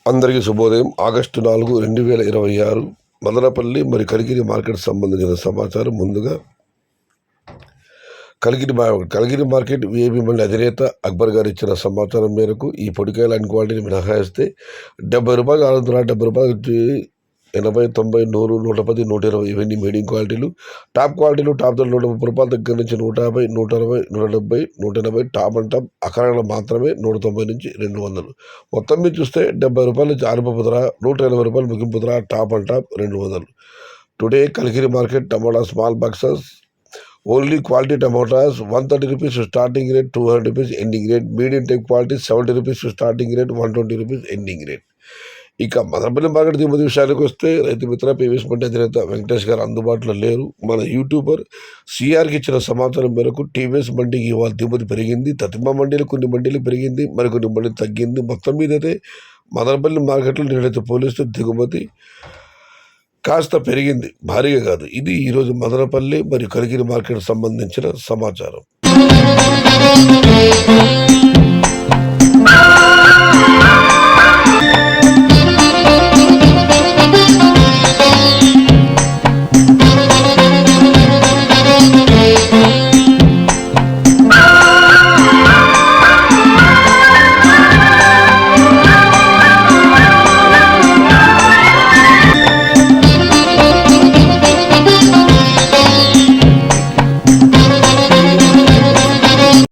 అందరికీ శుభోదయం. ఆగస్టు 4, 2026 మదనపల్లి మరి కలిగిరి మార్కెట్ సంబంధించిన సమాచారం. ముందుగా కలిగిరి మార్కెట్ విఐపి మండలి అధినేత అక్బర్ గారు ఇచ్చిన సమాచారం మేరకు ఈ పొడికాయల అన్ని క్వాలిటీని మినహాయిస్తే 70 రూపాయలు, 670 రూపాయలు, 80, 90, 100, 110, 120 ఇవన్నీ మీడియం క్వాలిటీలు. టాప్ క్వాలిటీలు టాప్ ధర 130 రూపాయల దగ్గర నుంచి 150, 160, 170, 180 టాప్ అండ్ టాప్ అకరాలు మాత్రమే 190 నుంచి 200. మొత్తం మీద చూస్తే 70 రూపాయల నుంచి ఆరంభపు ధర, 180 రూపాయలు ముగింపు ధర, top and top 200. Today Kaligiri market tomato small boxes only quality tomatoes 130 rupees starting rate, 200 rupees ending rate. Medium type quality 70 rupees starting rate, 120 rupees ending rate. ఇక మదనపల్లి మార్కెట్ దిగుమతి విషయానికి వస్తే రైతు మిత్ర పీవీఎస్ మండి అధినేత వెంకటేష్ గారు అందుబాటులో లేరు. మన యూట్యూబర్ సిఆర్కి ఇచ్చిన సమాచారం మేరకు టీవీఎస్ మండికి ఇవాళ దిగుమతి పెరిగింది. తతిమా మండీలు కొన్ని మండీలు పెరిగింది, మరికొన్ని మండీలు తగ్గింది. మొత్తం మీద అయితే మదనపల్లి మార్కెట్లో నేనైతే పోలిస్తే దిగుమతి కాస్త పెరిగింది, భారీగా కాదు. ఇది ఈరోజు మదనపల్లి మరియు కలిగిరి మార్కెట్ సంబంధించిన సమాచారం.